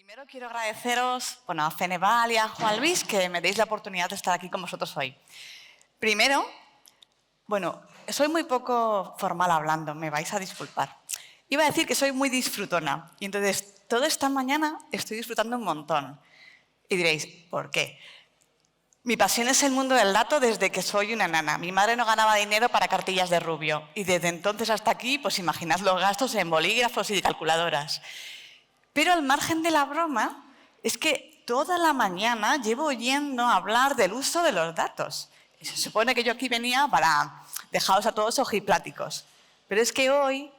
Primero quiero agradeceros a Feneval y a Juan Luis que me deis la oportunidad de estar aquí con vosotros hoy. Primero, soy muy poco formal hablando, me vais a disculpar. Iba a decir que soy muy disfrutona y entonces toda esta mañana estoy disfrutando un montón. Y diréis, ¿por qué? Mi pasión es el mundo del dato desde que soy una nana. Mi madre no ganaba dinero para cartillas de rubio y desde entonces hasta aquí, pues imaginad los gastos en bolígrafos y calculadoras. Pero al margen de la broma, es que toda la mañana llevo oyendo hablar del uso de los datos. Y se supone que yo aquí venía para dejaros a todos ojipláticos. Pero es que hoy,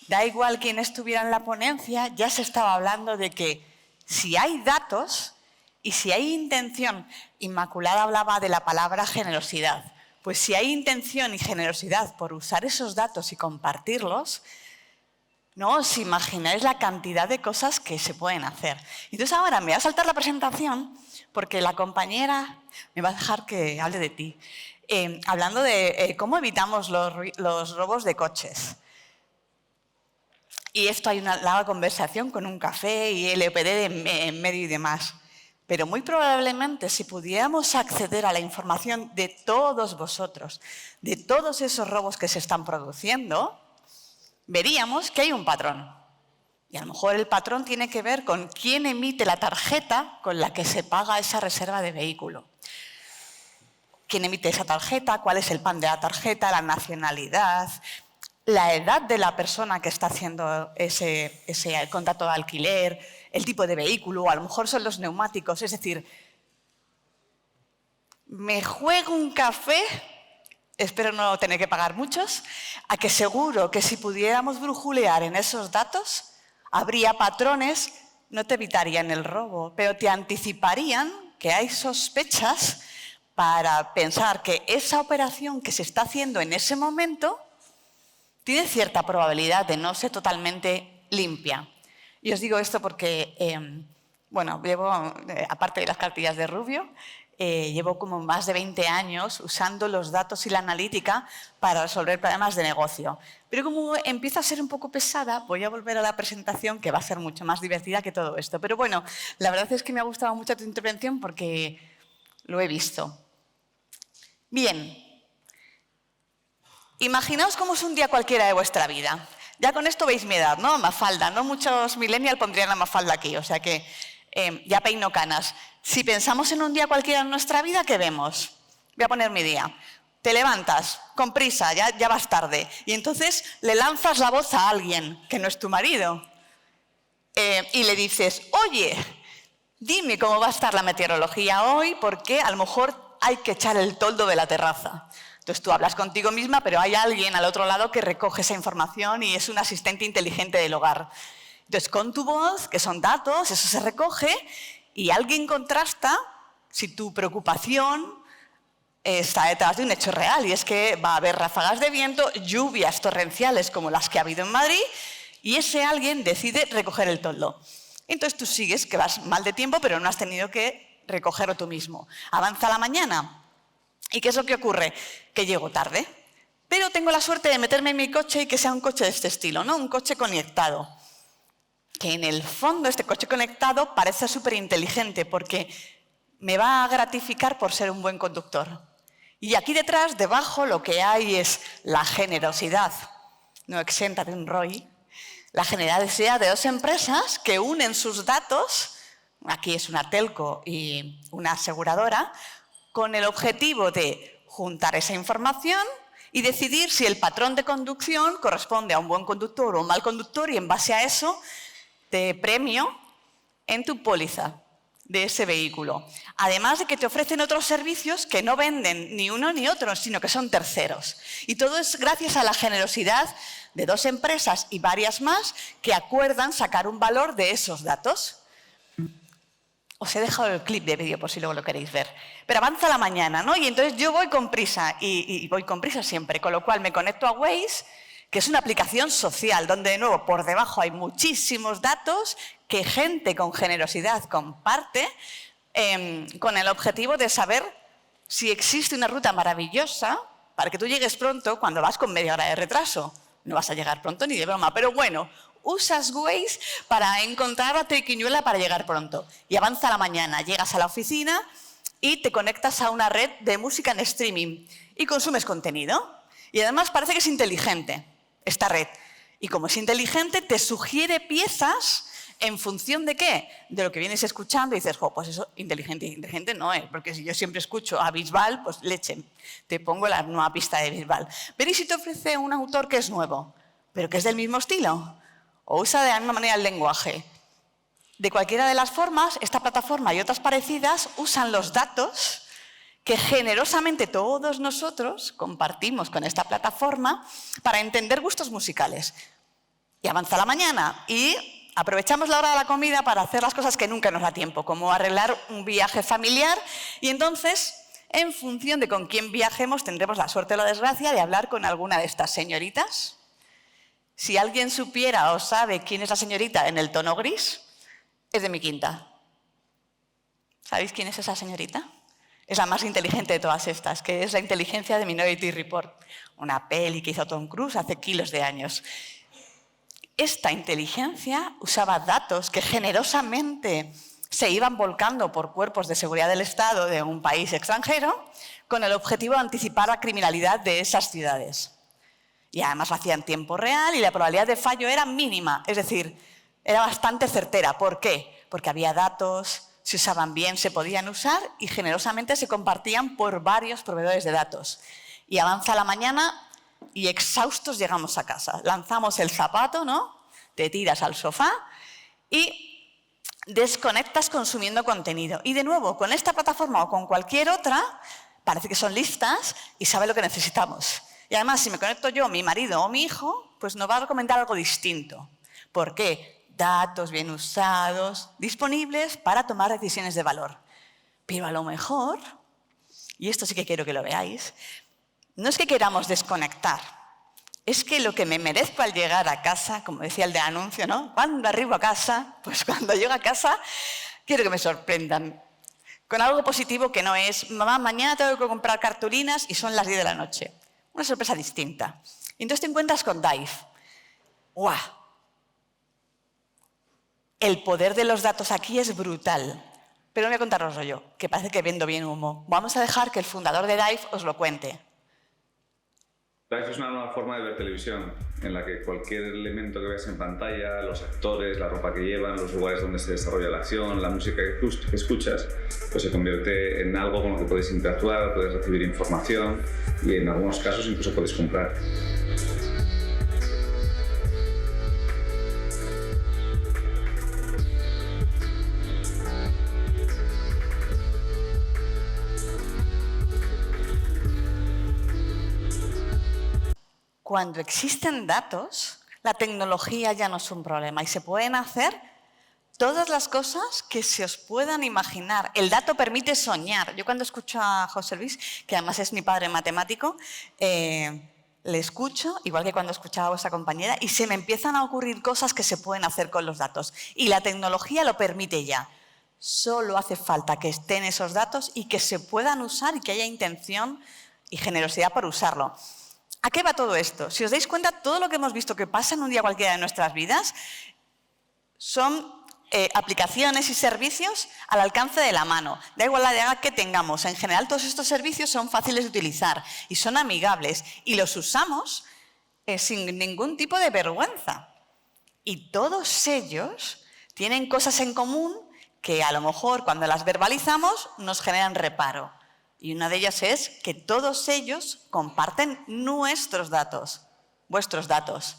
da igual quién estuviera en la ponencia, ya se estaba hablando de que si hay datos y si hay intención, Inmaculada hablaba de la palabra generosidad, pues si hay intención y generosidad por usar esos datos y compartirlos, no os imagináis la cantidad de cosas que se pueden hacer. Entonces ahora me voy a saltar la presentación porque la compañera me va a dejar que hable de ti. Hablando de cómo evitamos los robos de coches. Y esto hay una larga conversación con un café y LPD en medio y demás. Pero muy probablemente si pudiéramos acceder a la información de todos vosotros, de todos esos robos que se están produciendo, veríamos que hay un patrón. Y a lo mejor el patrón tiene que ver con quién emite la tarjeta con la que se paga esa reserva de vehículo. ¿Quién emite esa tarjeta? ¿Cuál es el PAN de la tarjeta? ¿La nacionalidad? ¿La edad de la persona que está haciendo ese contrato de alquiler? ¿El tipo de vehículo? O a lo mejor son los neumáticos. Es decir, me juego un café, espero no tener que pagar muchos, a que seguro que si pudiéramos brujulear en esos datos, habría patrones, no te evitarían el robo, pero te anticiparían que hay sospechas para pensar que esa operación que se está haciendo en ese momento tiene cierta probabilidad de no ser totalmente limpia. Y os digo esto porque, llevo, aparte de las cartillas de rubio, llevo como más de 20 años usando los datos y la analítica para resolver problemas de negocio. Pero como empieza a ser un poco pesada, voy a volver a la presentación que va a ser mucho más divertida que todo esto. Pero bueno, la verdad es que me ha gustado mucho tu intervención porque lo he visto. Bien, imaginaos cómo es un día cualquiera de vuestra vida. Ya con esto veis mi edad, ¿no? Mafalda, no muchos millennials pondrían la Mafalda aquí, o sea que ya peino canas. Si pensamos en un día cualquiera en nuestra vida, ¿qué vemos? Voy a poner mi día. Te levantas con prisa, ya vas tarde, y entonces le lanzas la voz a alguien que no es tu marido y le dices, oye, dime cómo va a estar la meteorología hoy porque a lo mejor hay que echar el toldo de la terraza. Entonces tú hablas contigo misma, pero hay alguien al otro lado que recoge esa información y es un asistente inteligente del hogar. Entonces con tu voz, que son datos, eso se recoge y alguien contrasta si tu preocupación está detrás de un hecho real. Y es que va a haber ráfagas de viento, lluvias torrenciales como las que ha habido en Madrid y ese alguien decide recoger el toldo. Entonces tú sigues, que vas mal de tiempo, pero no has tenido que recogerlo tú mismo. Avanza la mañana. ¿Y qué es lo que ocurre? Que llego tarde, pero tengo la suerte de meterme en mi coche y que sea un coche de este estilo, ¿no? Un coche conectado. Que en el fondo este coche conectado parece súper inteligente porque me va a gratificar por ser un buen conductor. Y aquí detrás, debajo, lo que hay es la generosidad, no exenta de un ROI, la generosidad de dos empresas que unen sus datos, aquí es una telco y una aseguradora, con el objetivo de juntar esa información y decidir si el patrón de conducción corresponde a un buen conductor o un mal conductor y en base a eso te premio en tu póliza de ese vehículo. Además de que te ofrecen otros servicios que no venden ni uno ni otro, sino que son terceros. Y todo es gracias a la generosidad de dos empresas y varias más que acuerdan sacar un valor de esos datos. Os he dejado el clip de vídeo por si luego lo queréis ver. Pero avanza la mañana, ¿no? Y entonces yo voy con prisa, y voy con prisa siempre, con lo cual me conecto a Waze, que es una aplicación social, donde de nuevo por debajo hay muchísimos datos que gente con generosidad comparte con el objetivo de saber si existe una ruta maravillosa para que tú llegues pronto cuando vas con media hora de retraso. No vas a llegar pronto ni de broma, pero bueno, Usas Waze para encontrar la triquiñuela para llegar pronto. Y avanza la mañana, llegas a la oficina y te conectas a una red de música en streaming y consumes contenido. Y además parece que es inteligente esta red. Y como es inteligente, te sugiere piezas en función de ¿qué? De lo que vienes escuchando y dices, jo, pues eso inteligente no es, porque si yo siempre escucho a Bisbal, pues leche, te pongo la nueva pista de Bisbal. Pero ¿y si te ofrece un autor que es nuevo, pero que es del mismo estilo? O usa de la misma manera el lenguaje. De cualquiera de las formas, esta plataforma y otras parecidas usan los datos que generosamente todos nosotros compartimos con esta plataforma para entender gustos musicales. Y avanza la mañana y aprovechamos la hora de la comida para hacer las cosas que nunca nos da tiempo, como arreglar un viaje familiar. Y entonces, en función de con quién viajemos, tendremos la suerte o la desgracia de hablar con alguna de estas señoritas. Si alguien supiera o sabe quién es la señorita en el tono gris, es de mi quinta. ¿Sabéis quién es esa señorita? Es la más inteligente de todas estas, que es la inteligencia de Minority Report, una peli que hizo Tom Cruise hace kilos de años. Esta inteligencia usaba datos que generosamente se iban volcando por cuerpos de seguridad del Estado de un país extranjero con el objetivo de anticipar la criminalidad de esas ciudades. Y además lo hacía en tiempo real y la probabilidad de fallo era mínima, es decir, era bastante certera. ¿Por qué? Porque había datos, se usaban bien, se podían usar y generosamente se compartían por varios proveedores de datos. Y avanza la mañana y exhaustos llegamos a casa. Lanzamos el zapato, ¿no? Te tiras al sofá y desconectas consumiendo contenido. Y de nuevo, con esta plataforma o con cualquier otra, parece que son listas y sabe lo que necesitamos. Y además, si me conecto yo, mi marido o mi hijo, pues nos va a recomendar algo distinto. ¿Por qué? Datos bien usados, disponibles para tomar decisiones de valor. Pero a lo mejor, y esto sí que quiero que lo veáis, no es que queramos desconectar, es que lo que me merezco al llegar a casa, como decía el de anuncio, ¿no? Cuando arribo a casa, pues cuando llego a casa, quiero que me sorprendan con algo positivo que no es, mamá, mañana tengo que comprar cartulinas y son las 10 de la noche. Una sorpresa distinta. Y entonces te encuentras con Dive. ¡Guau! El poder de los datos aquí es brutal. Pero no voy a contaroslo yo, que parece que vendo bien humo. Vamos a dejar que el fundador de Dive os lo cuente. Dive es una nueva forma de ver televisión, en la que cualquier elemento que veas en pantalla, los actores, la ropa que llevan, los lugares donde se desarrolla la acción, la música que escuchas, pues se convierte en algo con lo que puedes interactuar, puedes recibir información y en algunos casos incluso puedes comprar. Cuando existen datos, la tecnología ya no es un problema y se pueden hacer todas las cosas que se os puedan imaginar. El dato permite soñar. Yo cuando escucho a José Luis, que además es mi padre matemático, le escucho, igual que cuando escuchaba a vuestra compañera, y se me empiezan a ocurrir cosas que se pueden hacer con los datos. Y la tecnología lo permite ya. Solo hace falta que estén esos datos y que se puedan usar y que haya intención y generosidad por usarlo. ¿A qué va todo esto? Si os dais cuenta, todo lo que hemos visto que pasa en un día cualquiera de nuestras vidas son aplicaciones y servicios al alcance de la mano. Da igual la edad que tengamos. En general, todos estos servicios son fáciles de utilizar y son amigables y los usamos sin ningún tipo de vergüenza. Y todos ellos tienen cosas en común que a lo mejor cuando las verbalizamos nos generan reparo. Y una de ellas es que todos ellos comparten nuestros datos, vuestros datos.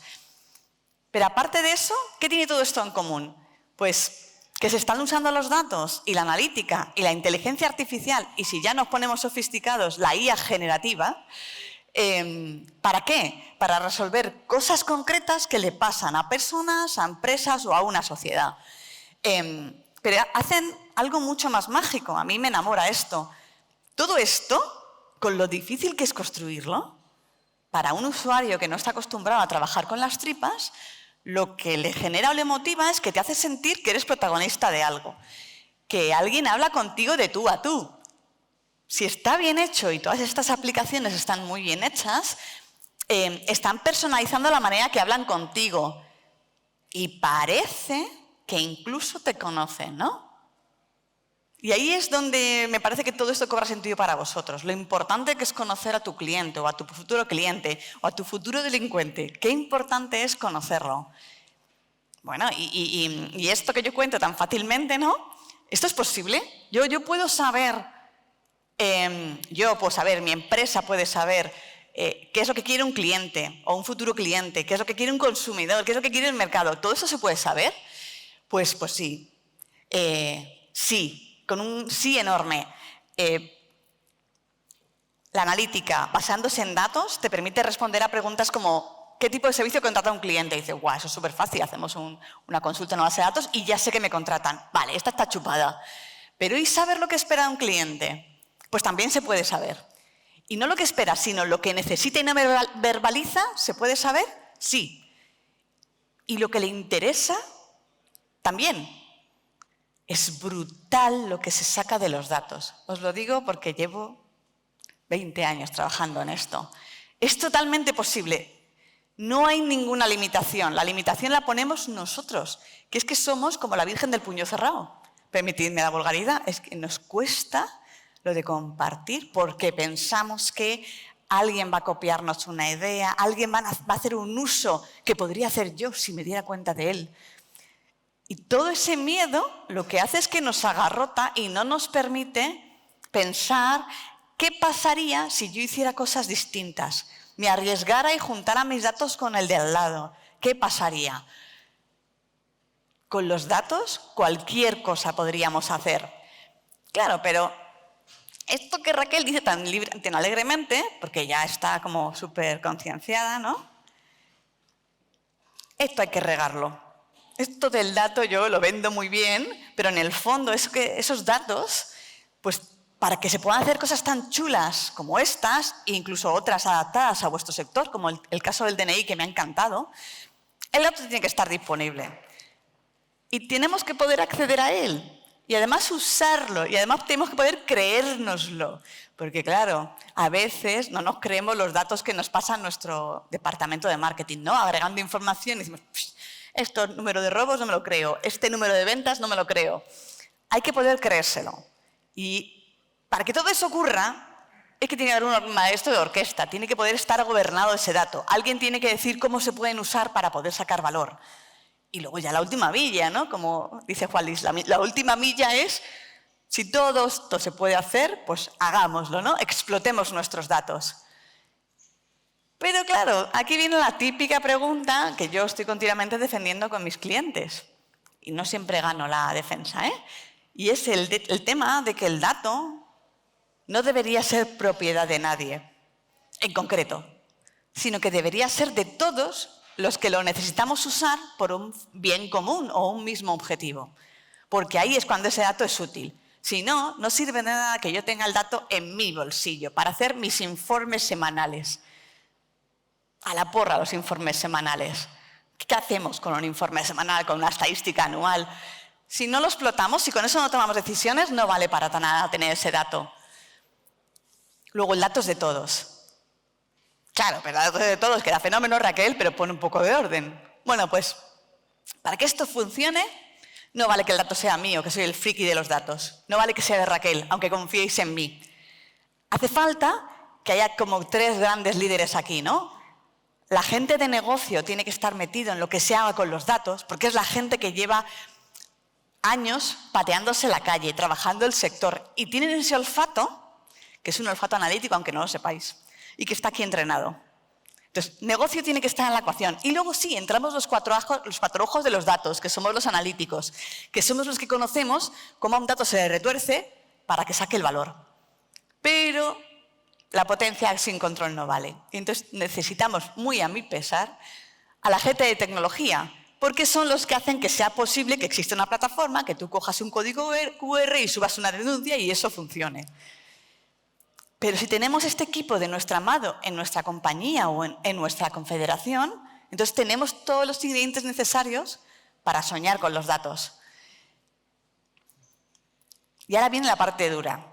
Pero aparte de eso, ¿qué tiene todo esto en común? Pues que se están usando los datos y la analítica y la inteligencia artificial, y si ya nos ponemos sofisticados, la IA generativa, ¿para qué? Para resolver cosas concretas que le pasan a personas, a empresas o a una sociedad. Pero hacen algo mucho más mágico. A mí me enamora esto. Todo esto, con lo difícil que es construirlo, para un usuario que no está acostumbrado a trabajar con las tripas, lo que le genera o le motiva es que te hace sentir que eres protagonista de algo, que alguien habla contigo de tú a tú. Si está bien hecho y todas estas aplicaciones están muy bien hechas, están personalizando la manera que hablan contigo. Y parece que incluso te conocen, ¿no? Y ahí es donde me parece que todo esto cobra sentido para vosotros. Lo importante que es conocer a tu cliente o a tu futuro cliente o a tu futuro delincuente. Qué importante es conocerlo. Bueno, y esto que yo cuento tan fácilmente, ¿no? ¿Esto es posible? Yo puedo saber, mi empresa puede saber qué es lo que quiere un cliente o un futuro cliente, qué es lo que quiere un consumidor, qué es lo que quiere el mercado. ¿Todo eso se puede saber? Pues sí. Sí. Con un sí enorme. La analítica, basándose en datos, te permite responder a preguntas como ¿qué tipo de servicio contrata un cliente? Y dices, guau, eso es súper fácil, hacemos una consulta en una base de datos y ya sé que me contratan. Vale, esta está chupada. Pero ¿y saber lo que espera un cliente? Pues también se puede saber. Y no lo que espera, sino lo que necesita y no verbaliza, ¿se puede saber? Sí. Y lo que le interesa, también. Es brutal lo que se saca de los datos. Os lo digo porque llevo 20 años trabajando en esto. Es totalmente posible. No hay ninguna limitación. La limitación la ponemos nosotros, que es que somos como la Virgen del puño cerrado. Permitidme la vulgaridad, es que nos cuesta lo de compartir porque pensamos que alguien va a copiarnos una idea, alguien va a hacer un uso que podría hacer yo si me diera cuenta de él. Y todo ese miedo lo que hace es que nos agarrota y no nos permite pensar qué pasaría si yo hiciera cosas distintas, me arriesgara y juntara mis datos con el de al lado. ¿Qué pasaría? Con los datos cualquier cosa podríamos hacer. Claro, pero esto que Raquel dice tan alegremente, porque ya está como súper concienciada, ¿no? Esto hay que regarlo. Esto del dato yo lo vendo muy bien, pero en el fondo es que esos datos, pues para que se puedan hacer cosas tan chulas como estas, e incluso otras adaptadas a vuestro sector, como el caso del DNI que me ha encantado, el dato tiene que estar disponible. Y tenemos que poder acceder a él. Y además usarlo. Y además tenemos que poder creérnoslo. Porque claro, a veces no nos creemos los datos que nos pasa nuestro departamento de marketing, ¿no? Agregando información y decimos, este número de robos no me lo creo, este número de ventas no me lo creo. Hay que poder creérselo. Y para que todo eso ocurra, es que tiene que haber un maestro de orquesta, tiene que poder estar gobernado ese dato. Alguien tiene que decir cómo se pueden usar para poder sacar valor. Y luego ya la última milla, ¿no? Como dice Juan Luis, la última milla es, si todo esto se puede hacer, pues hagámoslo, ¿no? Explotemos nuestros datos. Pero claro, aquí viene la típica pregunta que yo estoy continuamente defendiendo con mis clientes. Y no siempre gano la defensa, ¿eh? Y es el tema de que el dato no debería ser propiedad de nadie, en concreto, sino que debería ser de todos los que lo necesitamos usar por un bien común o un mismo objetivo. Porque ahí es cuando ese dato es útil. Si no, no sirve de nada que yo tenga el dato en mi bolsillo para hacer mis informes semanales. A la porra los informes semanales. ¿Qué hacemos con un informe semanal, con una estadística anual? Si no lo explotamos, si con eso no tomamos decisiones, no vale para nada tener ese dato. Luego, el dato es de todos. Claro, pero el dato es de todos, que era fenómeno, Raquel, pero pone un poco de orden. Bueno, pues, para que esto funcione, no vale que el dato sea mío, que soy el friki de los datos. No vale que sea de Raquel, aunque confiéis en mí. Hace falta que haya como 3 grandes líderes aquí, ¿no? La gente de negocio tiene que estar metido en lo que se haga con los datos, porque es la gente que lleva años pateándose la calle, trabajando el sector, y tienen ese olfato, que es un olfato analítico, aunque no lo sepáis, y que está aquí entrenado. Entonces, negocio tiene que estar en la ecuación. Y luego sí, entramos los cuatro ojos de los datos, que somos los analíticos, que somos los que conocemos cómo a un dato se le retuerce para que saque el valor. Pero la potencia sin control no vale. Y entonces necesitamos, muy a mi pesar, a la gente de tecnología, porque son los que hacen que sea posible que exista una plataforma, que tú cojas un código QR y subas una denuncia y eso funcione. Pero si tenemos este equipo de nuestro amado en nuestra compañía o en nuestra confederación, entonces tenemos todos los ingredientes necesarios para soñar con los datos. Y ahora viene la parte dura.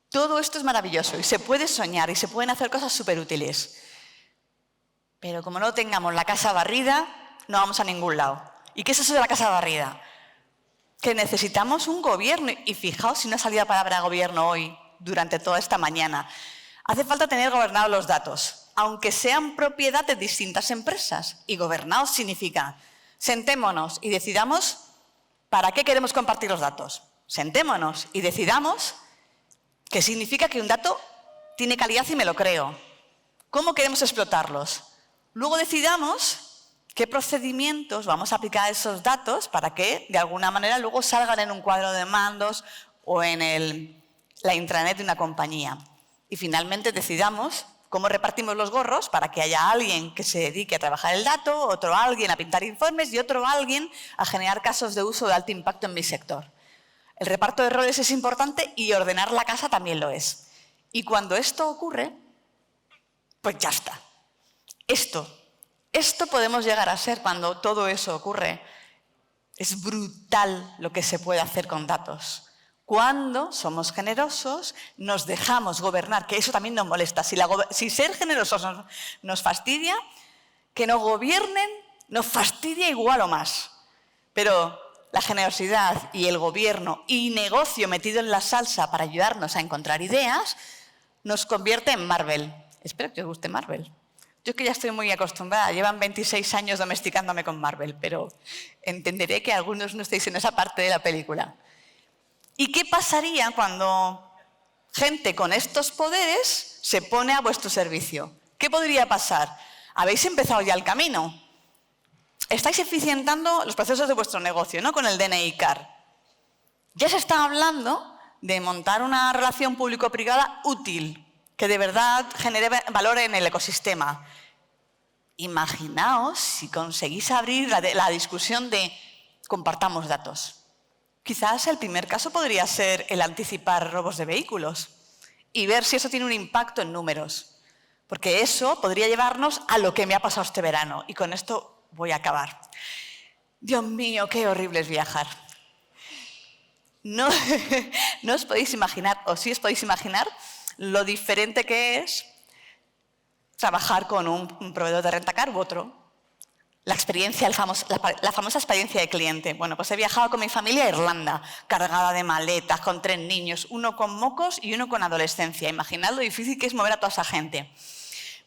Todo esto es maravilloso y se puede soñar y se pueden hacer cosas súper útiles. Pero como no tengamos la casa barrida, no vamos a ningún lado. ¿Y qué es eso de la casa barrida? Que necesitamos un gobierno. Y fijaos si no ha salido la palabra gobierno hoy, durante toda esta mañana. Hace falta tener gobernados los datos, aunque sean propiedad de distintas empresas. Y gobernados significa, sentémonos y decidamos para qué queremos compartir los datos. Sentémonos y decidamos qué significa que un dato tiene calidad y me lo creo. ¿Cómo queremos explotarlos? Luego decidamos qué procedimientos vamos a aplicar a esos datos para que, de alguna manera, luego salgan en un cuadro de mandos o en la intranet de una compañía. Y finalmente decidamos cómo repartimos los gorros para que haya alguien que se dedique a trabajar el dato, otro alguien a pintar informes y otro alguien a generar casos de uso de alto impacto en mi sector. El reparto de roles es importante y ordenar la casa también lo es. Y cuando esto ocurre, pues ya está. Esto podemos llegar a ser cuando todo eso ocurre. Es brutal lo que se puede hacer con datos. Cuando somos generosos, nos dejamos gobernar, que eso también nos molesta. Si ser generosos nos fastidia, que nos gobiernen nos fastidia igual o más. Pero la generosidad y el gobierno y negocio metido en la salsa para ayudarnos a encontrar ideas nos convierte en Marvel. Espero que os guste Marvel. Yo es que ya estoy muy acostumbrada, llevan 26 años domesticándome con Marvel, pero entenderé que algunos no estéis en esa parte de la película. ¿Y qué pasaría cuando gente con estos poderes se pone a vuestro servicio? ¿Qué podría pasar? Habéis empezado ya el camino. Estáis eficientando los procesos de vuestro negocio, ¿no? Con el DNI CAR. Ya se está hablando de montar una relación público-privada útil, que de verdad genere valor en el ecosistema. Imaginaos si conseguís abrir la discusión de compartamos datos. Quizás el primer caso podría ser el anticipar robos de vehículos y ver si eso tiene un impacto en números. Porque eso podría llevarnos a lo que me ha pasado este verano. Y con esto voy a acabar. Dios mío, qué horrible es viajar. No os podéis imaginar, o sí os podéis imaginar, lo diferente que es trabajar con un proveedor de rentacar u otro. La famosa experiencia de cliente. Bueno, pues he viajado con mi familia a Irlanda, cargada de maletas, con 3 niños, uno con mocos y uno con adolescencia. Imaginad lo difícil que es mover a toda esa gente.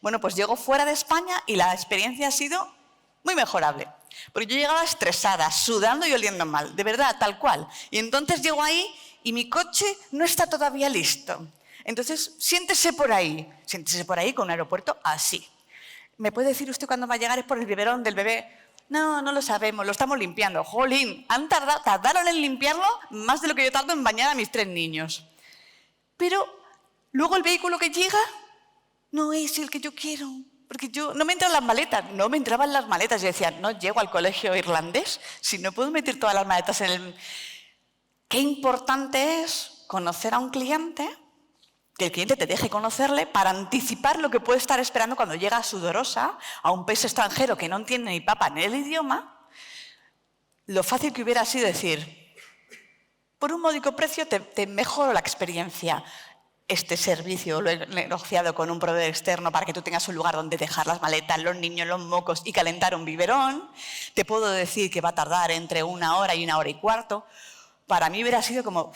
Bueno, pues llego fuera de España y la experiencia ha sido muy mejorable. Porque yo llegaba estresada, sudando y oliendo mal, de verdad, tal cual. Y entonces llego ahí y mi coche no está todavía listo. Entonces, siéntese por ahí con un aeropuerto así. ¿Me puede decir usted cuándo va a llegar? ¿Es por el biberón del bebé? No, no lo sabemos, lo estamos limpiando. ¡Jolín! Tardaron en limpiarlo más de lo que yo tardo en bañar a mis 3 niños. Pero luego el vehículo que llega no es el que yo quiero. Porque no me entran las maletas. No me entraban las maletas. Yo decía, no llego al colegio irlandés si no puedo meter todas las maletas en el... Qué importante es conocer a un cliente, que el cliente te deje conocerle para anticipar lo que puede estar esperando cuando llega sudorosa a un país extranjero que no entiende ni papa ni el idioma. Lo fácil que hubiera sido decir, por un módico precio te mejoro la experiencia. Este servicio lo he negociado con un proveedor externo para que tú tengas un lugar donde dejar las maletas, los niños, los mocos y calentar un biberón. Te puedo decir que va a tardar entre 1 hora y 1 hora y cuarto. Para mí hubiera sido como...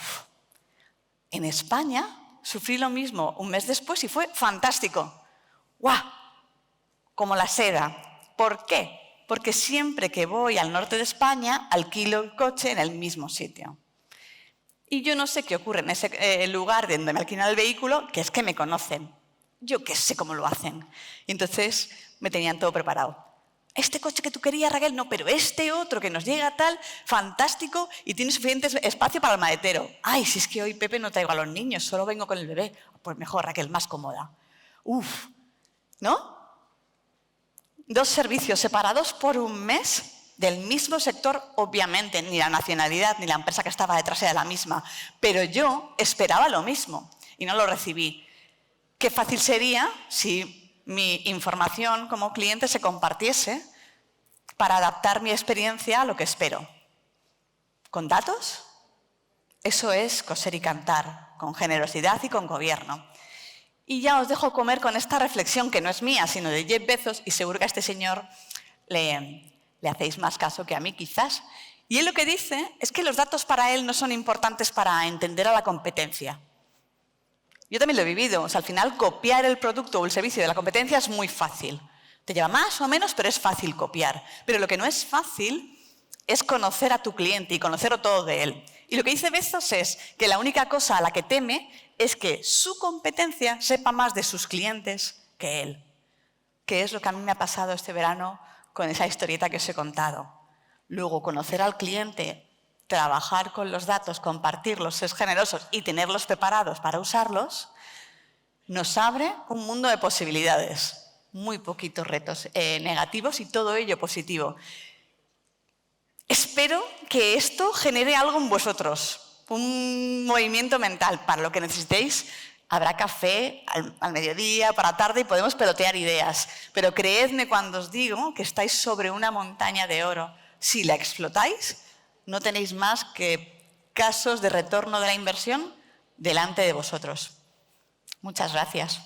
En España sufrí lo mismo un mes después y fue fantástico. ¡Guau! Como la seda. ¿Por qué? Porque siempre que voy al norte de España alquilo el coche en el mismo sitio. Y yo no sé qué ocurre en ese lugar donde me alquilan el vehículo, que es que me conocen. Yo qué sé cómo lo hacen. Y entonces me tenían todo preparado. Este coche que tú querías, Raquel, no, pero este otro que nos llega tal, fantástico, y tiene suficiente espacio para el maletero. Ay, si es que hoy, Pepe, no traigo a los niños, solo vengo con el bebé. Pues mejor, Raquel, más cómoda. Uf, ¿no? 2 servicios separados por un mes del mismo sector, obviamente, ni la nacionalidad ni la empresa que estaba detrás era la misma, pero yo esperaba lo mismo y no lo recibí. Qué fácil sería si mi información como cliente se compartiese para adaptar mi experiencia a lo que espero. ¿Con datos? Eso es coser y cantar, con generosidad y con gobierno. Y ya os dejo comer con esta reflexión que no es mía, sino de Jeff Bezos, y seguro que a este señor le Le hacéis más caso que a mí, quizás. Y él lo que dice es que los datos para él no son importantes para entender a la competencia. Yo también lo he vivido. O sea, al final, copiar el producto o el servicio de la competencia es muy fácil. Te lleva más o menos, pero es fácil copiar. Pero lo que no es fácil es conocer a tu cliente y conocerlo todo de él. Y lo que dice Bezos es que la única cosa a la que teme es que su competencia sepa más de sus clientes que él. Que es lo que a mí me ha pasado este verano con esa historieta que os he contado. Luego, conocer al cliente, trabajar con los datos, compartirlos, ser generosos y tenerlos preparados para usarlos, nos abre un mundo de posibilidades. Muy poquitos retos negativos y todo ello positivo. Espero que esto genere algo en vosotros, un movimiento mental. Para lo que necesitéis, habrá café al mediodía, para la tarde, y podemos pelotear ideas. Pero creedme cuando os digo que estáis sobre una montaña de oro. Si la explotáis, no tenéis más que casos de retorno de la inversión delante de vosotros. Muchas gracias.